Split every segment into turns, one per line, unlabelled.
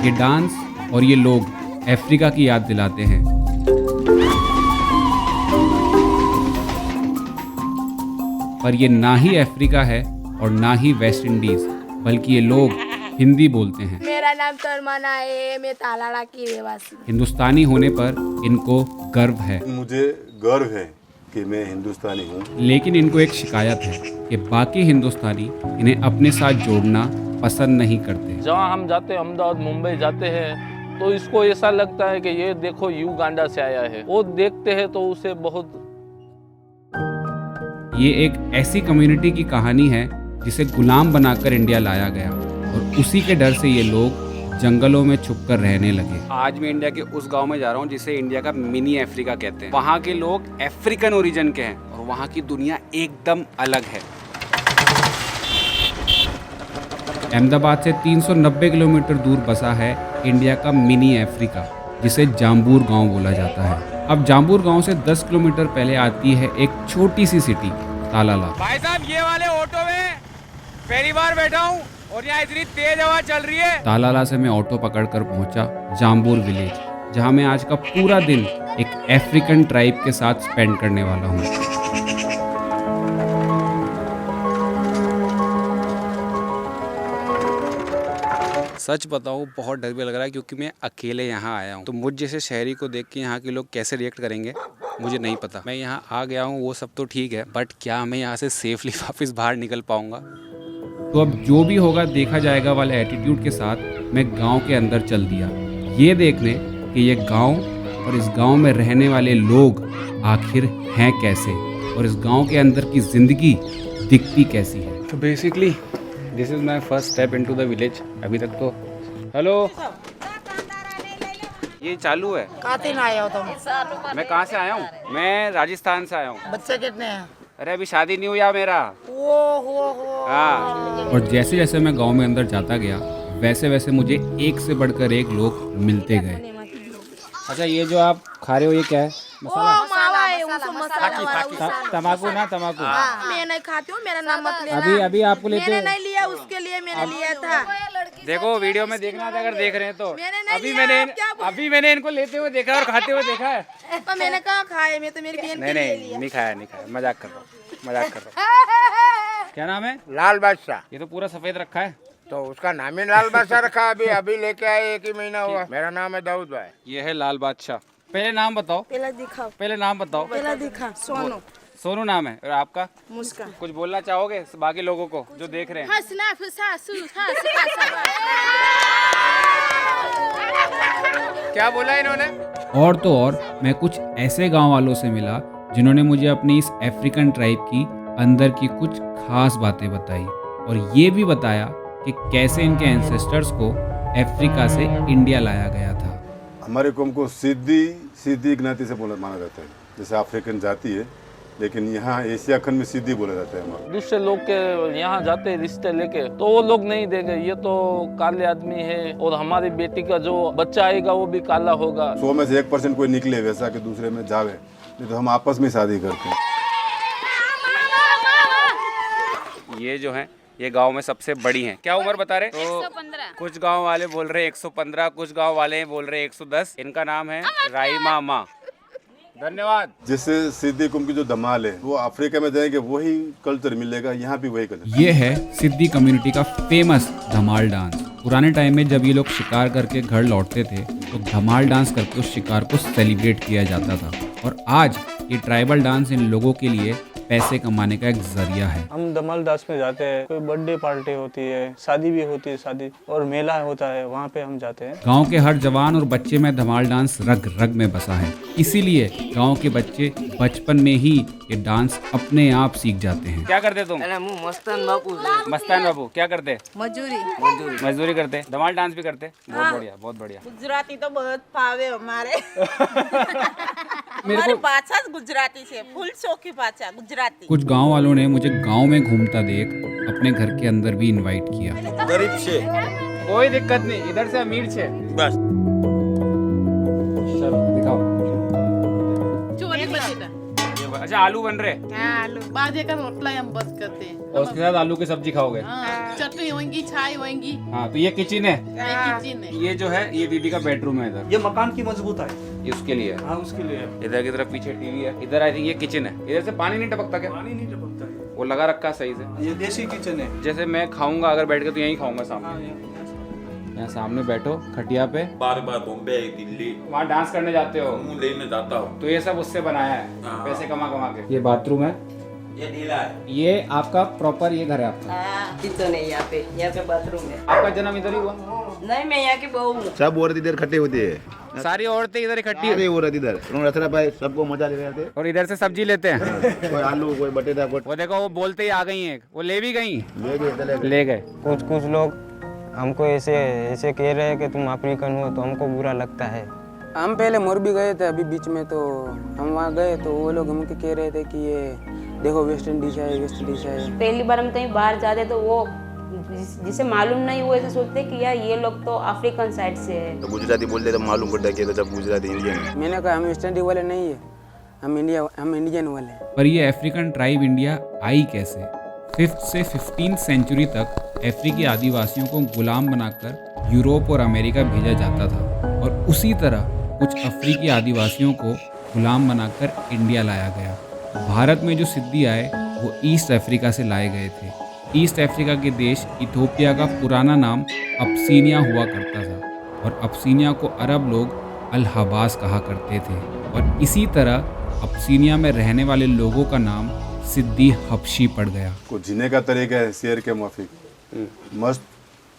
ये डांस और ये लोग अफ्रीका की याद दिलाते हैं। पर ये ना ही अफ्रीका है और ना ही वेस्ट इंडीज, बल्कि ये लोग हिंदी बोलते हैं।
मेरा नाम तरमाना है, मैं तालाला की रहवासी।
हिंदुस्तानी होने पर इनको गर्व है।
मुझे गर्व है कि मैं हिंदुस्तानी हूँ।
लेकिन इनको एक शिकायत है कि बाकी हिंदुस्तानी इन्हें अपने साथ जोड़ना पसंद नहीं करते।
जहाँ हम जाते हैं, अहमदाबाद मुंबई जाते हैं, तो इसको ऐसा लगता है कि ये देखो युगांडा से आया है। वो देखते हैं तो उसे बहुत।
ये एक ऐसी कम्युनिटी की कहानी है जिसे गुलाम बनाकर इंडिया लाया गया और उसी के डर से ये लोग जंगलों में छुपकर रहने लगे। आज मैं इंडिया के उस गांव में जा रहा हूँ जिसे इंडिया का मिनी अफ्रीका कहते हैं। वहाँ के लोग अफ्रीकन ओरिजिन के हैं और वहाँ की दुनिया एकदम अलग है। अहमदाबाद से 390 किलोमीटर दूर बसा है इंडिया का मिनी अफ्रीका, जिसे जाम्बूर गांव बोला जाता है। अब जाम्बूर गांव से 10 किलोमीटर पहले आती है एक छोटी सी सिटी तालाला।
भाई साहब, ये वाले ऑटो में पहली बार बैठा हूँ और यहाँ इतनी तेज हवा चल रही है।
तालाला से मैं ऑटो पकड़कर पहुंचा जाम्बूर विलेज, जहां मैं आज का पूरा दिन एक अफ्रीकन ट्राइब के साथ स्पेंड करने वाला हूं। सच बताऊँ, बहुत डर भी लग रहा है क्योंकि मैं अकेले यहाँ आया हूँ। तो मुझ जैसे शहरी को देख के यहाँ के लोग कैसे रिएक्ट करेंगे मुझे नहीं पता। मैं यहाँ आ गया हूँ वो सब तो ठीक है, बट क्या मैं यहाँ से सेफली वापस बाहर निकल पाऊँगा? तो अब जो भी होगा देखा जाएगा वाले एटीट्यूड के साथ मैं गांव के अंदर चल दिया, ये देखने कि ये गांव और इस गांव में रहने वाले लोग आखिर हैं कैसे और इस गांव के अंदर की ज़िंदगी दिखती कैसी है। तो basically this is my first step into the village. अभी तक तो हेलो, ये चालू है।
कहाँ से आए हो तुम?
मैं कहाँ से आया हूँ? मैं राजस्थान से आया हूँ।
बच्चे कितने हैं?
अरे अभी शादी नहीं हुआ मेरा।
हो।
हाँ। और जैसे जैसे मैं गांव में अंदर जाता गया वैसे वैसे मुझे एक से बढ़कर एक लोग मिलते गए। अच्छा, ये जो आप खा रहे हो ये क्या है?
मसाला है, उसको मसाला वाला।
तम्बाकू ना? तम्बाकू
मैं नहीं खाती हूँ, मेरा नाम मत लेना।
अभी आपको लेते
मैंने नहीं लिया, उसके लिए मैंने लिया था।
देखो वीडियो में देखना था अगर देख रहे हैं तो।
मैंने नहीं लिया, आप क्या
अभी मैंने इनको लेते हुए देखा और खाते हुए देखा है।
पर मैंने कहा खाए, मैं तो मेरी बहन के लिए लिया।
नहीं खाया। मजाक कर रहा हूँ। क्या नाम है?
लाल बादशाह।
ये तो पूरा सफेद रखा है।
तो उसका नाम ही लाल बादशाह रखा। अभी लेके आए, 1 ही महीना हुआ। मेरा नाम है दाऊद भाई।
ये है लाल बादशाह। पहले नाम बताओ। पहले नाम बताओ।
सोनू।
सोनू नाम है। और आपका?
मुस्कान।
कुछ बोलना चाहोगे बाकी लोगों को जो देख रहे हैं?
हंसना
क्या बोला इन्होंने?
और तो और मैं कुछ ऐसे गांव वालों से मिला जिन्होंने मुझे अपनी इस अफ्रीकन ट्राइब की अंदर की कुछ खास बातें बताई और ये भी बताया कि कैसे इनके एंसेस्टर्स को अफ्रीका से इंडिया लाया गया था।
हमारे कौम को सीधी ज्ञाति से माना जाता है, जैसे अफ्रीकन जाति है, लेकिन यहाँ एशिया खंड में सीधी बोला जाता है। हमारा
दूसरे लोग के यहाँ जाते हैं रिश्ते लेके, तो वो लोग नहीं देंगे, ये तो काले आदमी है और हमारी बेटी का जो बच्चा आएगा वो भी काला होगा।
100 में से 1% कोई निकले वैसा कि दूसरे में जावे, नहीं तो हम आपस में शादी करते हैं।
ये जो है ये गांव में सबसे बड़ी हैं। क्या उम्र बता रहे? तो 115। कुछ गांव वाले बोल रहे 115, कुछ गांव वाले बोल रहे 110। इनका नाम है राइमा माँ। धन्यवाद।
जैसे सिद्दी कुम की जो धमाल है वो अफ्रीका में जाएंगे वही कल्चर मिलेगा, यहाँ भी वही कल्चर।
ये है सिद्दी कम्युनिटी का फेमस धमाल डांस। पुराने टाइम में जब ये लोग शिकार करके घर लौटते थे तो धमाल डांस करके उस शिकार को सेलिब्रेट किया जाता था और आज ये ट्राइबल डांस इन लोगों के लिए पैसे कमाने का एक जरिया है।
हम धमाल डांस में जाते हैं, कोई बर्थडे पार्टी होती है, शादी भी होती है, शादी और मेला होता है, वहाँ पे हम जाते हैं।
गांव के हर जवान और बच्चे में धमाल डांस रग रग में बसा है, इसीलिए गांव के बच्चे बचपन में ही ये डांस अपने आप सीख जाते हैं। क्या करते तुम? मस्तान बाबू क्या करते? मजदूरी करते। धमाल डांस भी करते? बहुत बढ़िया, बहुत बढ़िया।
गुजराती तो बहुत भावे हमारे।
मेरे को
भाषा गुजराती से, फुल शौकी भाषा गुजराती।
कुछ गांव वालों ने मुझे गांव में घूमता देख अपने घर के अंदर भी इनवाइट किया।
गरीब से
कोई दिक्कत नहीं, इधर से अमीर छे
बस।
चलो दिखाओ। अच्छा
अच्छा आलू बन रहे
हाँ आलू
बाजे का रोटला हम बस करते हैं।
और उसके साथ आलू की सब्जी खाओगे?
हाँ, चटनी होंगी, चाय होंगी।
हाँ तो ये किचन है,
किचन है।
ये जो है ये दीदी का बेडरूम है इधर,
ये मकान की मजबूत है।
ये उसके लिए है।
हाँ उसके लिए
इधर की तरफ पीछे टीवी है, इधर आई थिंक ये किचन है। इधर से पानी नहीं टपकता क्या?
पानी नहीं टपकता है।
वो लगा रखा है सही से।
ये देसी किचन है।
जैसे मैं खाऊंगा अगर बैठ के तो यहीं खाऊंगा सामने। यहाँ सामने बैठो खटिया पे,
बार बार बॉम्बे दिल्ली
वहाँ डांस करने जाते हो
मुंह लेने जाता हूँ।
तो ये सब उससे बनाया है पैसे कमा कमा के। ये बाथरूम है,
ये नीला है।
ये आपका प्रॉपर ये घर है आपका?
किचन है यहाँ पे बाथरूम है।
आपका जन्म इधर ही हुआ?
नहीं, मैं यहाँ की बहू हूँ।
सब औरत इधर इकट्ठे होती है,
सारी औरतें इधर इकट्ठी
सारे औरत इधर रथरा भाई सबको मजा ले रहे थे।
और इधर से सब्जी लेते हैं।
कोई आलू, कोई बटेटा, कोई
वो देखो वो बोलते ही आ गई हैं, वो ले भी गई,
ले गए चले गए।
ले गए।
कुछ लोग हमको ऐसे कह रहे हैं कि तुम अफ्रीकन हो, तो हमको बुरा लगता है। हम पहले मोरबी गए थे अभी बीच में, तो हम वहाँ गए तो वो लोग हमको कह रहे थे कि ये देखो वेस्ट इंडीज है, वेस्ट इंडीज है।
पहली बार हम कहीं बाहर जाते तो वो जिसे मालूम नहीं वो ऐसे सोचते कि यार ये लोग तो अफ्रीकन साइड से है।
तो गुजराती बोलते तो मालूम पड़ता है कि तो जब गुजराती इंडियन है।
मैंने कहा हम वेस्ट इंडीज वाले नहीं है, हम इंडियन वाले हैं।
पर ये अफ्रीकन ट्राइब इंडिया आई कैसे? 5th से 15th सेंचुरी तक अफ्रीकी आदिवासियों को गुलाम बनाकर यूरोप और अमेरिका भेजा जाता था, और उसी तरह कुछ अफ्रीकी आदिवासियों को गुलाम बनाकर इंडिया लाया गया। भारत में जो सिद्दी आए वो ईस्ट अफ्रीका से लाए गए थे। ईस्ट अफ्रीका के देश इथोपिया का पुराना नाम अब्सीनिया हुआ करता था, और अब्सीनिया को अरब लोग अल-हबास कहा करते थे, और इसी तरह अब्सीनिया में रहने वाले लोगों का नाम सिद्दी हबशी पड़ गया।
को जीने का तरीका है शेर के माफिक, मस्त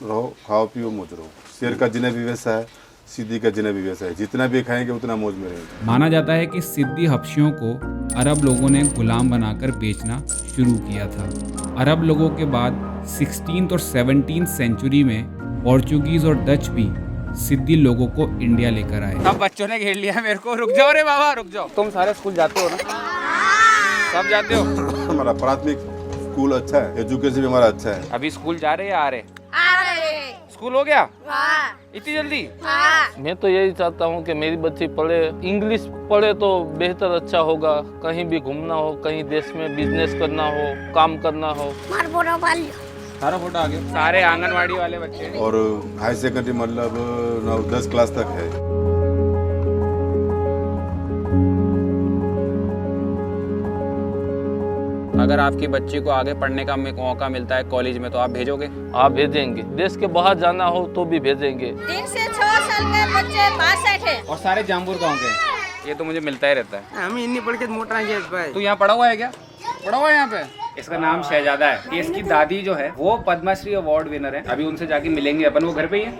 रहो, खाओ पियो मौज रहो। शेर का जीना भी वैसा है, सिद्दी का जीना भी वैसा है, जितना भी खाएंगे उतना मौज में रहेंगे।
माना जाता है कि सिद्दी हबशियों को अरब लोगों ने गुलाम बनाकर बेचना शुरू किया था। अरब लोगों के बाद 16th और 17th सेंचुरी में पोर्चुगीज और डच भी सिद्दी लोगों को इंडिया लेकर आए।
सब बच्चों ने घेर लिया मेरे को। रुक जाओ रे बाबा, रुक जाओ। तुम सारे स्कूल जाते हो ना? सब जाते हो?
हमारा प्राथमिक स्कूल अच्छा है, एजुकेशन भी हमारा अच्छा है।
अभी स्कूल जा रहे हैं या आ रहे?
आ रहे।
स्कूल हो गया
हाँ
इतनी जल्दी?
हाँ।
मैं तो यही चाहता हूँ कि मेरी बच्ची पढ़े, इंग्लिश पढ़े तो बेहतर अच्छा होगा। कहीं भी घूमना हो, कहीं देश में बिजनेस करना हो, काम करना हो।
सारा फोटो आ गया, सारे आंगनवाड़ी वाले बच्चे।
और हाई सेकेंडरी मतलब 9-10 क्लास तक है।
अगर आपकी बच्ची को आगे पढ़ने का मौका मिलता है कॉलेज में तो आप भेजोगे?
आप भेजेंगे, देश के बाहर जाना हो तो भी भेजेंगे।
3 से 6 साल के बच्चे 62 है।
और सारे जाम्बूर गाँव के? ये तो मुझे मिलता ही रहता है।
हम इन्हीं पढ़ के मोटा है भाई।
तू यहाँ पढ़ा हुआ है क्या? पढ़ा हुआ है यहाँ पे? इसका नाम शहजादा है। ये इसकी दादी जो है वो पद्मश्री अवार्ड विनर है। अभी उनसे जाके मिलेंगे अपन, वो घर पे ही है।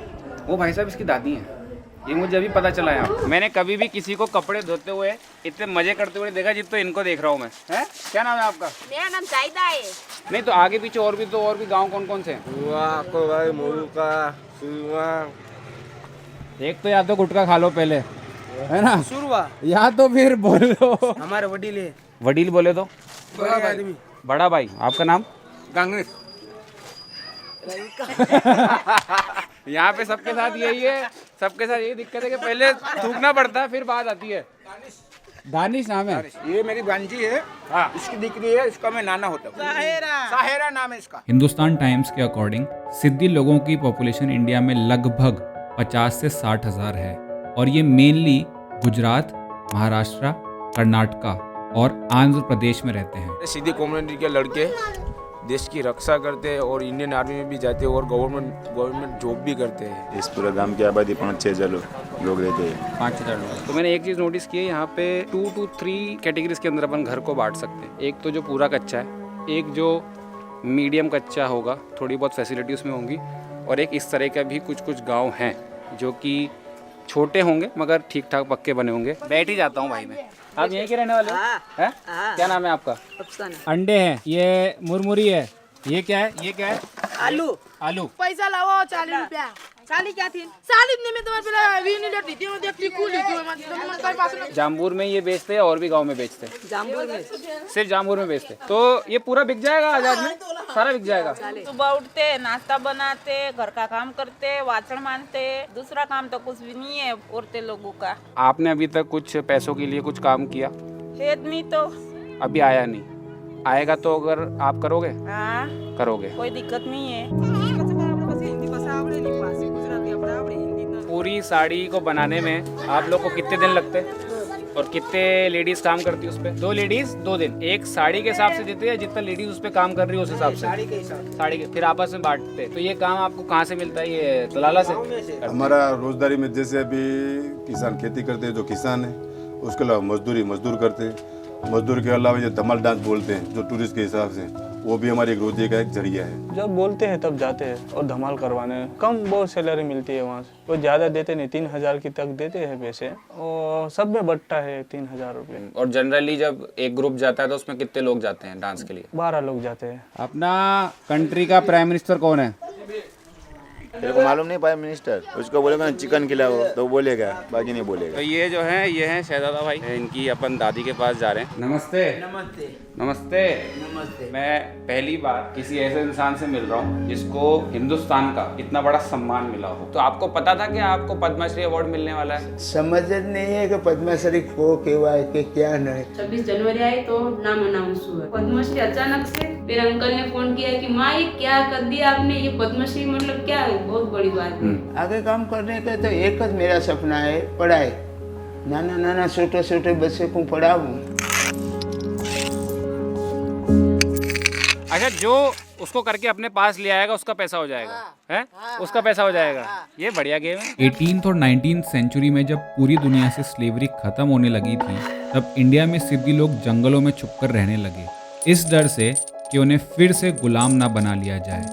वो भाई साहब इसकी दादी है, ये मुझे अभी पता चला है। मैंने कभी भी किसी को कपड़े धोते हुए इतने मजे करते हुए देखा जितना इनको देख रहा हूँ मैं। है क्या नाम है आपका?
मेरा नाम जायदा है।
नहीं तो आगे पीछे और भी गांव कौन कौन से हैं? एक तो या तो गुटखा खा लो पहले, है ना,
शुरुआ
या तो फिर बोलो।
हमारे वडील है,
वडील बोले तो
बड़ा आदमी।
बड़ा भाई। आपका नाम?
कांग्रेस।
यहाँ पे सबके साथ यही है, सबके साथ यही दिक्कत है कि पहले थूकना पड़ता है फिर बात आती है। दानिश नाम है।
ये मेरी भांजी है,
हाँ।
इसकी दिक्कत है, इसका मैं नाना होता हूँ। साहेरा नाम है इसका।
हिंदुस्तान टाइम्स के अकॉर्डिंग सिद्दी लोगों की पॉपुलेशन इंडिया में लगभग 50 से 60 हज़ार है, और ये मेनली गुजरात, महाराष्ट्र, कर्नाटका और आंध्र प्रदेश में रहते हैं।
सिद्दी कम्युनिटी के लड़के देश की रक्षा करते हैं और इंडियन आर्मी में भी जाते हैं और गवर्नमेंट जॉब भी करते हैं।
इस पूरे गांव की आबादी 5-6 हज़ार लोग रहते हैं।
5,000 लोग। तो मैंने एक चीज़ नोटिस की है, यहाँ पे 2 to 3 कैटेगरीज के अंदर अपन घर को बांट सकते हैं। एक तो जो पूरा कच्चा है, एक जो मीडियम कच्चा होगा, थोड़ी बहुत फैसिलिटी उसमें होंगी, और एक इस तरह का भी कुछ गाँव हैं जो कि छोटे होंगे मगर ठीक ठाक पक्के बने होंगे। बैठ ही जाता हूँ भाई मैं। आप यहीं के रहने वाले हो? हैं? क्या नाम है आपका? अंडे हैं, ये मुरमुरी है, ये क्या है? ये क्या है?
आलू।
आलू।
पैसा लाओ 40 रुपया।
40 क्या थी?
40 नहीं, मैं तुम्हारे पहले वी नहीं लेती थी, मैं देखती कूल लेती हूँ, मैं तुम्हारे पास में।
जाम्बूर में ये बेचते हैं और भी गांव में बेचते हैं?
जाम्बूर में
सिर्फ जाम्बूर में बेचते हैं। तो ये पूरा बिक जाएगा आजाद में? सारा बिक जाएगा?
सुबह उठते, नाश्ता बनाते, घर का काम करते, वाचन मानते, दूसरा काम तो कुछ भी नहीं है औरतें लोगों का।
आपने अभी तक कुछ पैसों के लिए कुछ काम किया?
खेत में तो
अभी आया नहीं, आएगा तो अगर आप करोगे?
हाँ,
करोगे।
कोई दिक्कत नहीं है।
पूरी साड़ी को बनाने में आप लोग को कितने दिन लगते हैं और कितने लेडीज काम करती है उस पे? 2 लेडीज 2 दिन। एक साड़ी के हिसाब से देते हैं, जितना लेडीज उस पे काम कर रही है उस हिसाब से? साड़ी के हिसाब से। साड़ी के, फिर आपस में बांटते हैं। तो ये काम आपको कहाँ से मिलता है? ये दलाला से?
हमारा रोजगारी में जैसे अभी किसान खेती करते हैं, जो किसान है, उसके अलावा मजदूर करते हैं। मजदूर के अलावा ये धमाल डांस बोलते हैं जो टूरिस्ट के हिसाब से, वो भी हमारी एक रोजी का एक जरिया है।
जब बोलते हैं तब जाते हैं और धमाल करवाने। कम बहुत सैलरी मिलती है वहाँ से, वो ज़्यादा देते नहीं, 3000 की तक देते हैं पैसे, और सब में बट्टा है 3000 रुपये।
और जनरली जब एक ग्रुप जाता है तो उसमें कितने लोग जाते हैं डांस के लिए?
12 लोग जाते हैं।
अपना कंट्री का प्राइम मिनिस्टर कौन है?
तेरे को मालूम नहीं प्राइम मिनिस्टर? उसको बोलेगा चिकन खिलाओ तो बोलेगा, बाकी नहीं बोलेगा।
तो ये जो है ये है शहजादा भाई, इनकी अपन दादी के पास जा रहे हैं। नमस्ते।
नमस्ते।
नमस्ते।
नमस्ते।
मैं पहली बार किसी ऐसे इंसान से मिल रहा हूँ जिसको हिंदुस्तान का इतना बड़ा सम्मान मिला हो। तो आपको पता था कि आपको पद्मश्री अवार्ड मिलने वाला है?
समझ नहीं है कि पद्मश्री को केवाय के क्या नहीं।
26 जनवरी आई तो नाम अनाउंस हुआ पद्मश्री। अचानक से मेरे अंकल ने फोन किया कि माँ ये क्या कर दिया आपने, ये पद्मश्री मतलब क्या है? बहुत बड़ी बात है।
आगे काम करने का तो एक ज मेरा सपना है, पढ़ाई। नाना छोटे बच्चे को पढ़ाऊं।
अच्छा, जो उसको करके अपने पास ले आएगा उसका पैसा हो जाएगा? है? उसका पैसा हो जाएगा। ये बढ़िया गेम है।
18th और 19th सेंचुरी में जब पूरी दुनिया से स्लेवरी खत्म होने लगी थी, तब इंडिया में सिद्दी लोग जंगलों में छुपकर रहने लगे, इस डर से कि उन्हें फिर से गुलाम ना बना लिया जाए।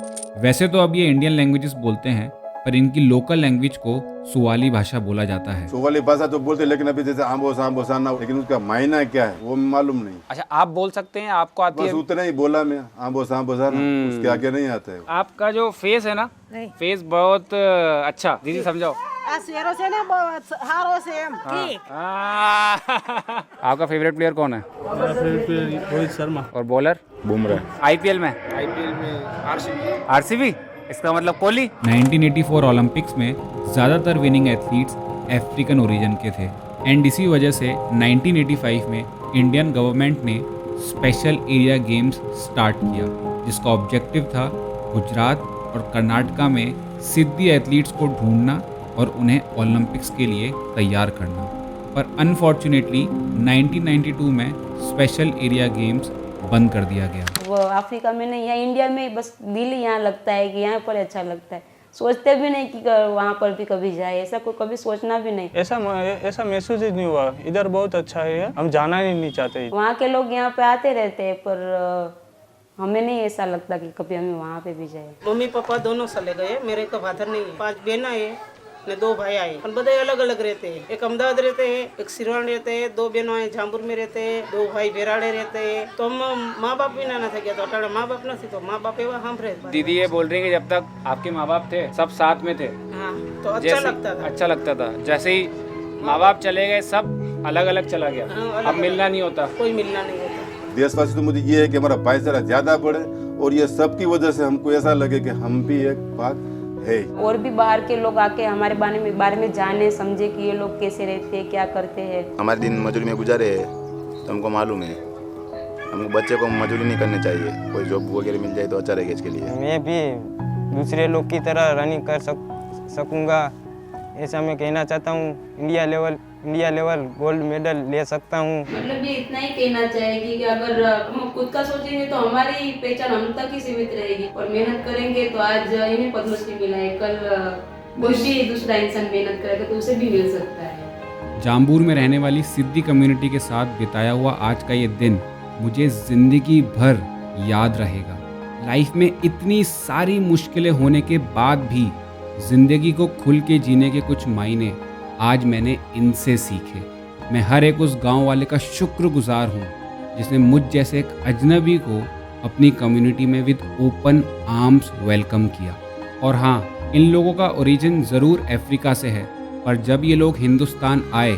वैसे तो अब ये इंडियन लैंग्वेजेस बोलते हैं, पर इनकी लोकल लैंग्वेज को सुवाली भाषा बोला जाता है।
सुवाली भाषा तो बोलते हैं, लेकिन अभी जैसे आम्बोसा ना, लेकिन उसका मायना क्या है वो मालूम नहीं।
अच्छा, आप बोल सकते हैं? आपको आती
बस
है?
उतना ही बोला मैं, आम्बोसा ना, उसके आगे नहीं आता है।
आपका जो फेस है ना, फेस बहुत अच्छा। दीदी समझाओ। आपका फेवरेट प्लेयर कौन है?
रोहित शर्मा।
और बॉलर?
बुमराह।
आईपीएल में आरसीबी, इसका मतलब कोहली। 1984 ओलंपिक्स में ज़्यादातर विनिंग एथलीट्स अफ्रीकन ओरिजिन के थे, एंड इसी वजह से 1985 में इंडियन गवर्नमेंट ने स्पेशल एरिया गेम्स स्टार्ट किया, जिसका ऑब्जेक्टिव था गुजरात और कर्नाटका में सिद्दी एथलीट्स को ढूंढना और उन्हें ओलंपिक्स के लिए तैयार करना। पर अनफॉर्चुनेटली 1992 में स्पेशल एरिया गेम्स बंद कर दिया गया।
वो अफ्रीका में नहीं, यहाँ इंडिया में बस दिल यहाँ लगता है कि यहाँ पर अच्छा लगता है। सोचते भी नहीं कि वहाँ पर भी कभी जाए, ऐसा कोई कभी सोचना भी नहीं।
ऐसा महसूस ही नहीं हुआ। इधर बहुत अच्छा है, हम जाना ही नहीं चाहते।
वहाँ के लोग यहाँ पे आते रहते हैं, पर हमें नहीं ऐसा लगता कि कभी हमें वहाँ पे भी जाए।
मम्मी पापा दोनों चले गए, मेरे का फादर नहीं है। 5 बहना है ने 2 भाई आए, बधाई अलग अलग रहते हैं। एक अहमदाबाद रहते हैं, एक सिरवान रहते हैं, 2 बहनों हैं झांपुर में रहते हैं, 2 भाई बेराड़े रहते हैं। तो हम माँ बाप भी ना था गया, तो अटाड़ा माँ बाप ना थी, तो माँ बाप एवं हम रहे।
दीदी ये बोल रही है कि जब तक आपके माँ बाप थे सब साथ में थे।
हाँ,
तो अच्छा लगता था।
अच्छा लगता था। जैसे ही माँ बाप चले गए सब अलग अलग चला गया। अब मिलना नहीं होता,
कोई मिलना नहीं होता।
देशवासी तो मुझे ये है कि हमारा भाईचारा ज्यादा बढ़े, और ये सब की वजह से हमको ऐसा लगे कि हम भी एक बात है।
और भी बाहर के लोग आके हमारे बारे में जाने समझे कि ये लोग कैसे रहते हैं, क्या करते हैं।
हमारे दिन मजदूरी में गुजारे है तो हमको मालूम है। हमको बच्चे को मजदूरी नहीं करनी चाहिए, कोई जॉब वगैरह मिल जाए तो अच्छा रहेगा इसके लिए।
मैं भी दूसरे लोग की तरह रनिंग कर सकूंगा, ऐसा मैं कहना चाहता हूँ। इंडिया लेवल गोल्ड मेडल ले सकता हूँ।
मतलब ये इतना ही कहना चाहेगी कि अगर हम खुद का सोचेंगे तो हमारी पहचान हम तक ही सीमित रहेगी, और मेहनत करेंगे तो आज इन्हें पद्मश्री मिला है, कल कोई भी दूसरा इंसान मेहनत करेगा तो उसे भी मिल सकता है।
जाम्बूर में रहने वाली सिद्दी कम्युनिटी के साथ बिताया हुआ आज का ये दिन मुझे जिंदगी भर याद रहेगा। लाइफ में इतनी सारी मुश्किलें होने के बाद भी जिंदगी को खुल के जीने के कुछ मायने आज मैंने इनसे सीखे। मैं हर एक उस गांव वाले का शुक्रगुजार हूँ जिसने मुझ जैसे एक अजनबी को अपनी कम्युनिटी में विद ओपन आर्म्स वेलकम किया। और हाँ, इन लोगों का ओरिजिन ज़रूर अफ्रीका से है, पर जब ये लोग हिंदुस्तान आए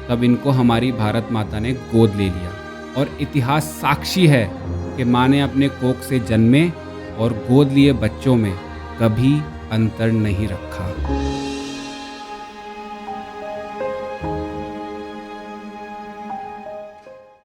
तब इनको हमारी भारत माता ने गोद ले लिया, और इतिहास साक्षी है कि माँ ने अपने कोख से जन्मे और गोद लिए बच्चों में कभी अंतर नहीं रखा।